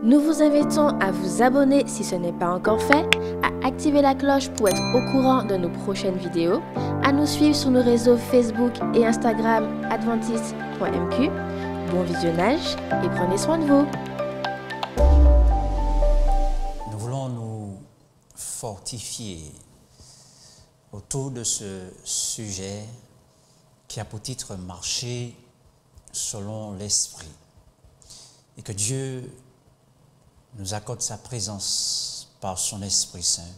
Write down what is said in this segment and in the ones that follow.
Nous vous invitons à vous abonner si ce n'est pas encore fait, à activer la cloche pour être au courant de nos prochaines vidéos, à nous suivre sur nos réseaux Facebook et Instagram adventiste.mq. Bon visionnage et prenez soin de vous. Nous voulons nous fortifier autour de ce sujet qui a pour titre « Marcher selon l'Esprit » et que Dieu nous accorde sa présence par son Esprit Saint.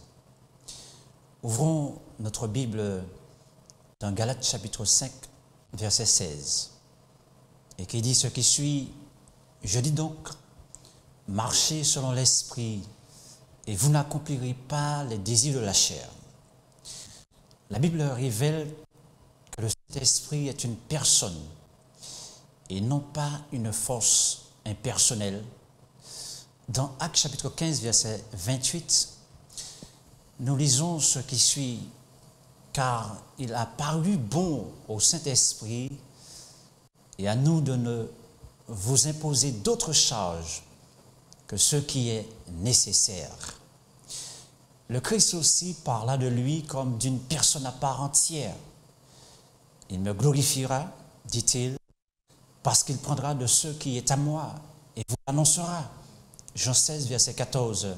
Ouvrons notre Bible dans Galates chapitre 5, verset 16, et qui dit ce qui suit: « Je dis donc, marchez selon l'Esprit, et vous n'accomplirez pas les désirs de la chair. » La Bible révèle que le Saint-Esprit est une personne et non pas une force impersonnelle. Dans Actes chapitre 15, verset 28, nous lisons ce qui suit: « Car il a paru bon au Saint-Esprit et à nous de ne vous imposer d'autres charges que ce qui est nécessaire. » Le Christ aussi parla de lui comme d'une personne à part entière. « Il me glorifiera, dit-il, parce qu'il prendra de ce qui est à moi et vous annoncera. » Jean 16, verset 14.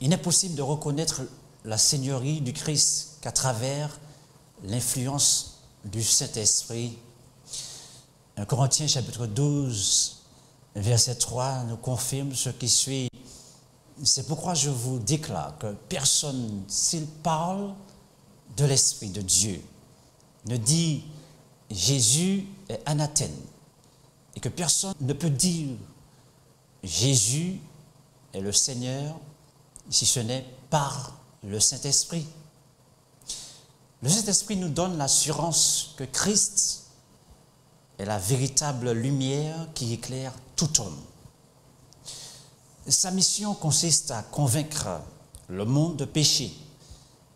Il n'est possible de reconnaître la seigneurie du Christ qu'à travers l'influence du Saint-Esprit. 1 Corinthiens chapitre 12, verset 3 nous confirme ce qui suit. « C'est pourquoi je vous déclare que personne, s'il parle de l'Esprit de Dieu, ne dit « Jésus est anathème » et que personne ne peut dire « Jésus est le Seigneur » si ce n'est par le Saint-Esprit. Le Saint-Esprit nous donne l'assurance que Christ est la véritable lumière qui éclaire tout homme. Sa mission consiste à convaincre le monde de péché,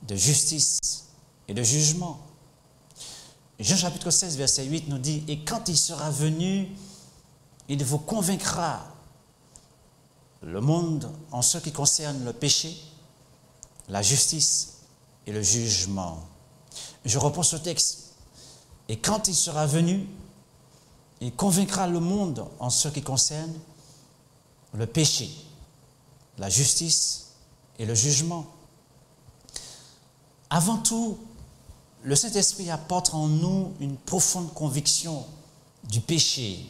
de justice et de jugement. Jean chapitre 16, verset 8 nous dit « Et quand il sera venu, il vous convaincra le monde en ce qui concerne le péché, la justice et le jugement. » Je reprends ce texte. « Et quand il sera venu, il convaincra le monde en ce qui concerne le péché, la justice et le jugement. » Avant tout, le Saint-Esprit apporte en nous une profonde conviction du péché,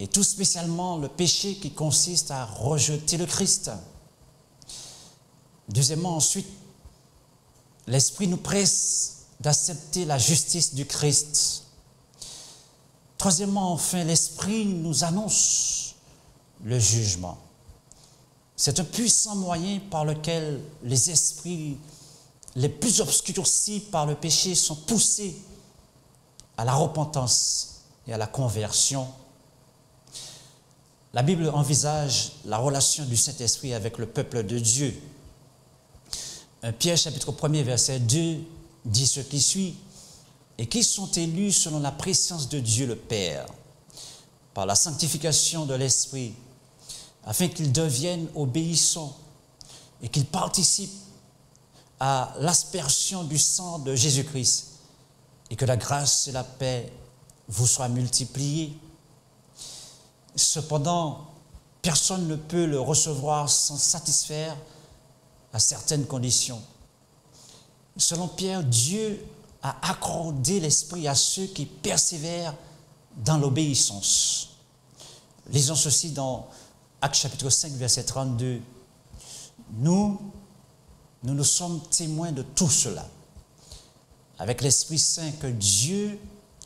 et tout spécialement le péché qui consiste à rejeter le Christ. Deuxièmement, ensuite, l'Esprit nous presse d'accepter la justice du Christ. Troisièmement, enfin, l'Esprit nous annonce le jugement. C'est un puissant moyen par lequel les esprits les plus obscurcis par le péché sont poussés à la repentance et à la conversion. La Bible envisage la relation du Saint-Esprit avec le peuple de Dieu. Pierre chapitre 1, verset 2 dit ce qui suit: « Et qui sont élus selon la préscience de Dieu le Père, par la sanctification de l'Esprit, afin qu'ils deviennent obéissants et qu'ils participent à l'aspersion du sang de Jésus-Christ, et que la grâce et la paix vous soient multipliées. » Cependant, personne ne peut le recevoir sans satisfaire à certaines conditions. Selon Pierre, Dieu a accordé l'Esprit à ceux qui persévèrent dans l'obéissance. Lisons ceci dans Actes chapitre 5, verset 32. Nous sommes témoins de tout cela, avec l'Esprit Saint que Dieu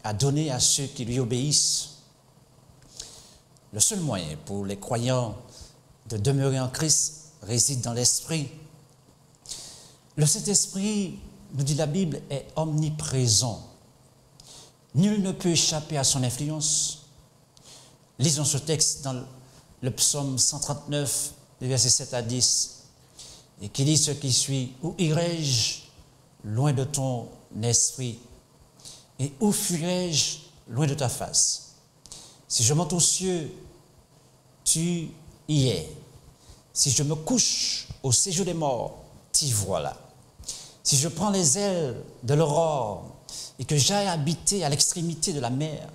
a donné à ceux qui lui obéissent. Le seul moyen pour les croyants de demeurer en Christ réside dans l'Esprit. Le Saint-Esprit, nous dit la Bible, est omniprésent. Nul ne peut échapper à son influence. Lisons ce texte dans le psaume 139, versets 7 à 10, et qui dit ce qui suit: « Où irai-je loin de ton esprit, et où fuirai-je loin de ta face? Si je monte aux cieux, tu y es. Si je me couche au séjour des morts, t'y voilà. Si je prends les ailes de l'aurore et que j'aille habiter à l'extrémité de la mer,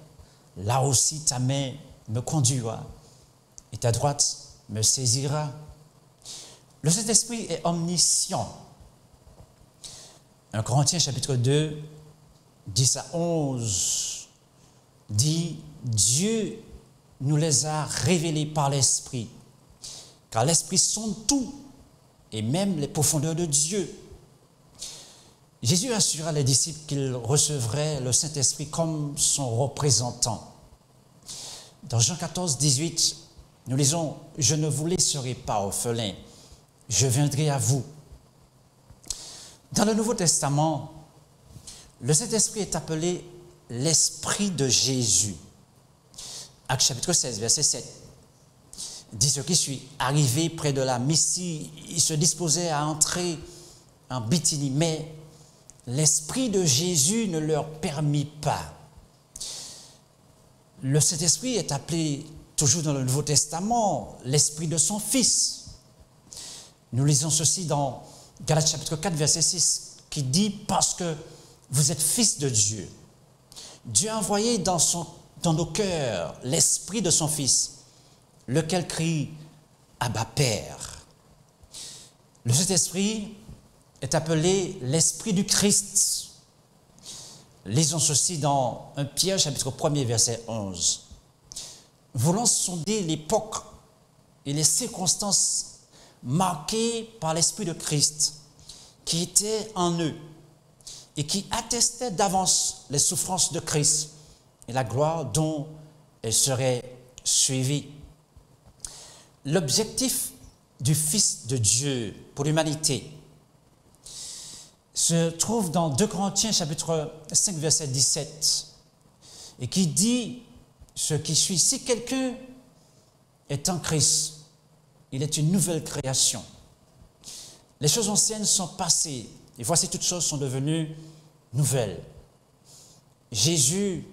là aussi ta main me conduira et ta droite me saisira. Le Saint-Esprit est omniscient. 1 Corinthiens chapitre 2, 10 à 11 dit « Dieu nous les a révélés par l'Esprit, car l'Esprit sonde tout, et même les profondeurs de Dieu. » Jésus assura les disciples qu'ils recevraient le Saint-Esprit comme son représentant. Dans Jean 14, 18, nous lisons « Je ne vous laisserai pas orphelins, je viendrai à vous. » Dans le Nouveau Testament, le Saint-Esprit est appelé l'Esprit de Jésus. Actes chapitre 16, verset 7, dit ce qui suit. Arrivé près de la Mysie, il se disposait à entrer en Bithynie, mais l'Esprit de Jésus ne leur permit pas. Le Saint-Esprit est appelé, toujours dans le Nouveau Testament, l'Esprit de son Fils. Nous lisons ceci dans Galates chapitre 4, verset 6, qui dit « Parce que vous êtes fils de Dieu, Dieu a envoyé dans nos cœurs l'Esprit de son Fils, lequel crie « Abba, Père ». Le Saint-Esprit est appelé l'Esprit du Christ. Lisons ceci dans 1 Pierre chapitre 1, verset 11. Voulant sonder l'époque et les circonstances marquées par l'Esprit de Christ qui était en eux et qui attestait d'avance les souffrances de Christ et la gloire dont elles seraient suivies. L'objectif du Fils de Dieu pour l'humanité se trouve dans 2 Corinthiens chapitre 5 verset 17 et qui dit ce qui suit. Si quelqu'un est en Christ, il est une nouvelle création. Les choses anciennes sont passées et voici toutes choses sont devenues nouvelles. Jésus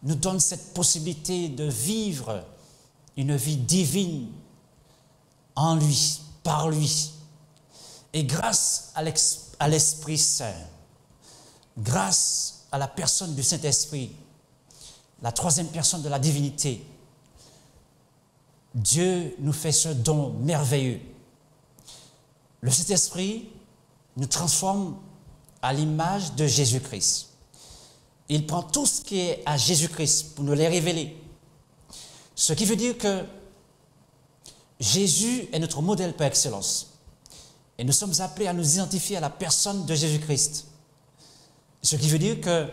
nous donne cette possibilité de vivre une vie divine en lui, par lui. Et grâce à l'Esprit Saint, grâce à la personne du Saint-Esprit, la troisième personne de la divinité, Dieu nous fait ce don merveilleux. Le Saint-Esprit nous transforme à l'image de Jésus-Christ. Il prend tout ce qui est à Jésus-Christ pour nous les révéler. Ce qui veut dire que Jésus est notre modèle par excellence. Et nous sommes appelés à nous identifier à la personne de Jésus-Christ. Ce qui veut dire que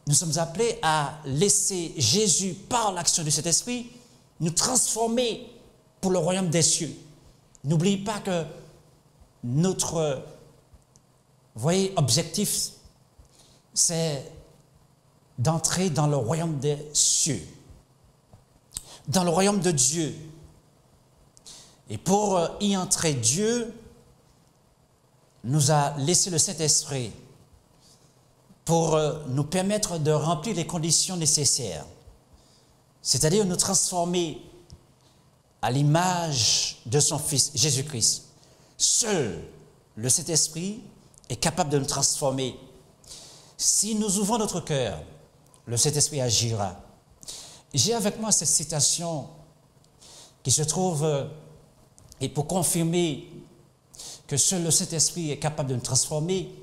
nous sommes appelés à laisser Jésus, par l'action du Saint-Esprit, nous transformer pour le royaume des cieux. N'oubliez pas que notre, objectif, c'est d'entrer dans le royaume des cieux, dans le royaume de Dieu. Et pour y entrer, Dieu nous a laissé le Saint-Esprit pour nous permettre de remplir les conditions nécessaires, c'est-à-dire nous transformer à l'image de son Fils Jésus-Christ. Seul le Saint-Esprit est capable de nous transformer. Si nous ouvrons notre cœur, le Saint-Esprit agira. J'ai avec moi cette citation qui se trouve, et pour confirmer que seul le Saint-Esprit est capable de nous transformer,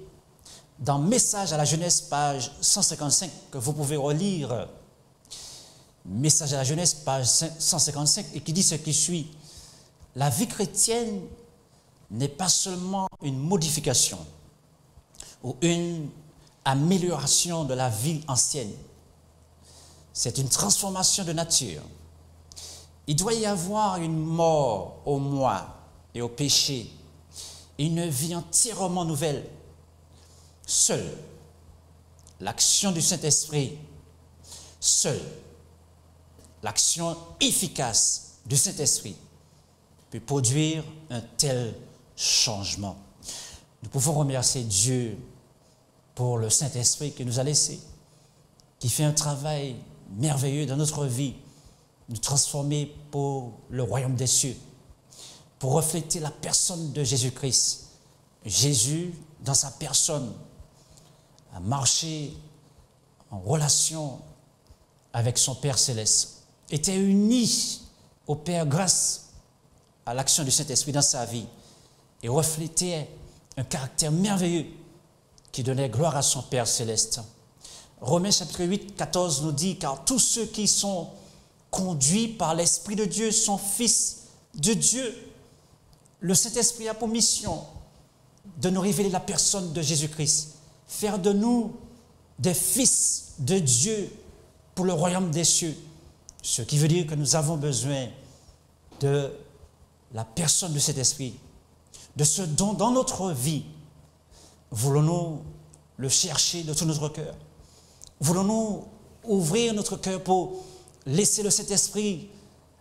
dans Message à la jeunesse, page 155, que vous pouvez relire. Message à la jeunesse, page 155, et qui dit ce qui suit. La vie chrétienne n'est pas seulement une modification ou une amélioration de la vie ancienne. C'est une transformation de nature. Il doit y avoir une mort au moi et au péché, une vie entièrement nouvelle. Seule l'action du Saint-Esprit, seule l'action efficace du Saint-Esprit peut produire un tel changement. Nous pouvons remercier Dieu pour le Saint-Esprit qu'il nous a laissé, qui fait un travail merveilleux dans notre vie nous transformer pour le royaume des cieux, pour refléter la personne de Jésus-Christ. Jésus, dans sa personne, a marché en relation avec son Père céleste, était uni au Père grâce à l'action du Saint-Esprit dans sa vie et reflétait un caractère merveilleux qui donnait gloire à son Père céleste. Romains chapitre 8, 14 nous dit « Car tous ceux qui sont conduits par l'Esprit de Dieu sont fils de Dieu. » Le Saint-Esprit a pour mission de nous révéler la personne de Jésus-Christ, faire de nous des fils de Dieu pour le royaume des cieux. Ce qui veut dire que nous avons besoin de la personne de cet esprit, de ce don dans notre vie. Voulons-nous le chercher de tout notre cœur? Voulons-nous ouvrir notre cœur pour laisser le Saint-Esprit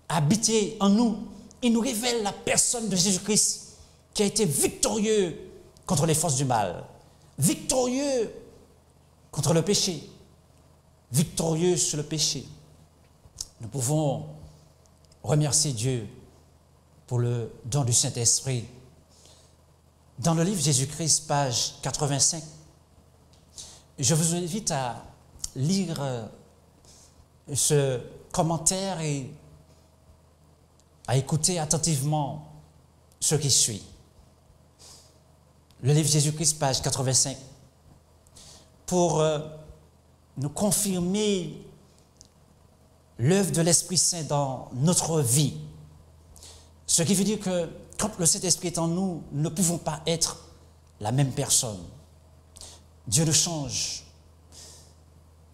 habiter en nous? Il nous révèle la personne de Jésus-Christ qui a été victorieux contre les forces du mal, victorieux contre le péché, victorieux sur le péché. Nous pouvons remercier Dieu pour le don du Saint-Esprit. Dans le livre Jésus-Christ, page 85, je vous invite à lire ce commentaire et à écouter attentivement ce qui suit. Le livre Jésus-Christ, page 85, pour nous confirmer l'œuvre de l'Esprit Saint dans notre vie. Ce qui veut dire que quand le Saint-Esprit est en nous, nous ne pouvons pas être la même personne. Dieu nous change.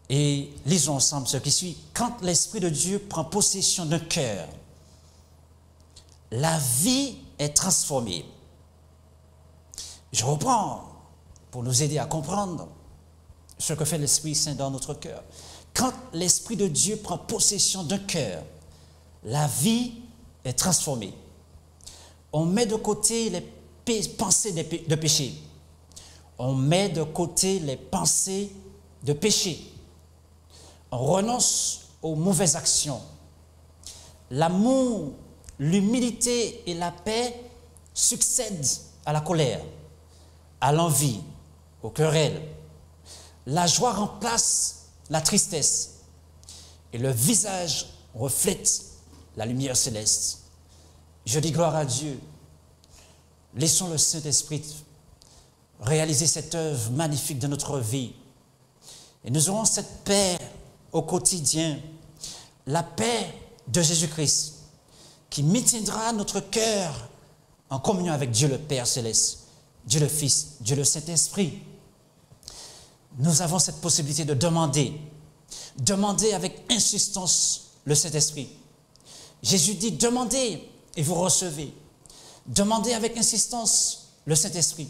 Et lisons ensemble ce qui suit. Quand l'Esprit de Dieu prend possession d'un cœur, la vie est transformée. Je reprends pour nous aider à comprendre ce que fait l'Esprit Saint dans notre cœur. Quand l'Esprit de Dieu prend possession d'un cœur, la vie est transformée. On met de côté les pensées de péché. On met de côté les pensées de péché. On renonce aux mauvaises actions. L'amour, l'humilité et la paix succèdent à la colère, à l'envie, aux querelles. La joie remplace la tristesse et le visage reflète la lumière céleste. Je dis gloire à Dieu. Laissons le Saint-Esprit réaliser cette œuvre magnifique de notre vie. Et nous aurons cette paix au quotidien, la paix de Jésus-Christ, qui maintiendra notre cœur en communion avec Dieu le Père céleste, Dieu le Fils, Dieu le Saint-Esprit. Nous avons cette possibilité de demander avec insistance le Saint-Esprit. Jésus dit, demandez et vous recevez. Demandez avec insistance le Saint-Esprit.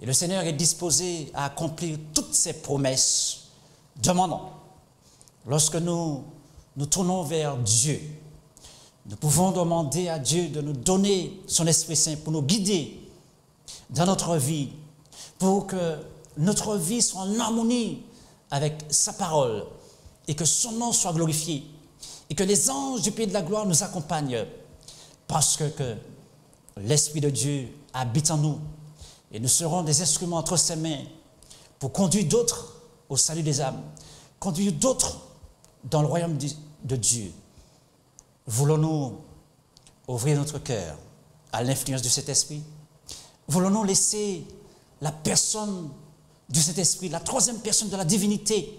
Et le Seigneur est disposé à accomplir toutes ses promesses. Demandons. Lorsque nous nous tournons vers Dieu, nous pouvons demander à Dieu de nous donner son Esprit Saint pour nous guider dans notre vie, pour que notre vie soit en harmonie avec sa parole et que son nom soit glorifié et que les anges du pays de la gloire nous accompagnent parce que l'Esprit de Dieu habite en nous et nous serons des instruments entre ses mains pour conduire d'autres au salut des âmes, conduire d'autres dans le royaume de Dieu. Voulons-nous ouvrir notre cœur à l'influence de cet esprit? Voulons-nous laisser la personne de cet esprit, la troisième personne de la divinité,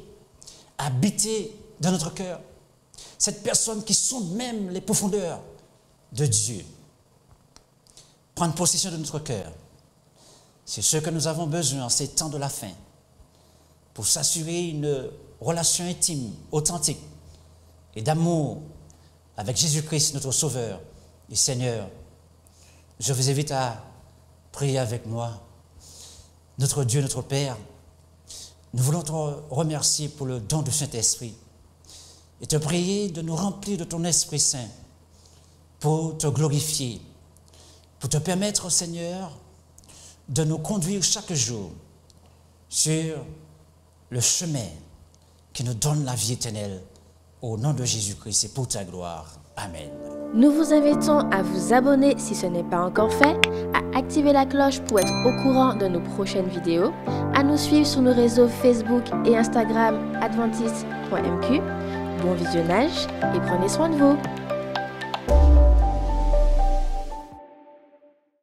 habiter dans notre cœur? Cette personne qui sonde même les profondeurs de Dieu. Prendre possession de notre cœur. C'est ce que nous avons besoin en ces temps de la fin pour s'assurer une relation intime, authentique et d'amour avec Jésus-Christ, notre Sauveur et Seigneur. Je vous invite à prier avec moi. Notre Dieu, notre Père, nous voulons te remercier pour le don du Saint-Esprit et te prier de nous remplir de ton Esprit Saint pour te glorifier, pour te permettre, Seigneur, de nous conduire chaque jour sur le chemin qui nous donne la vie éternelle Au nom de Jésus-Christ, c'est pour ta gloire. Amen. Nous vous invitons à vous abonner si ce n'est pas encore fait, à activer la cloche pour être au courant de nos prochaines vidéos, à nous suivre sur nos réseaux Facebook et Instagram adventiste.mq. Bon visionnage et prenez soin de vous.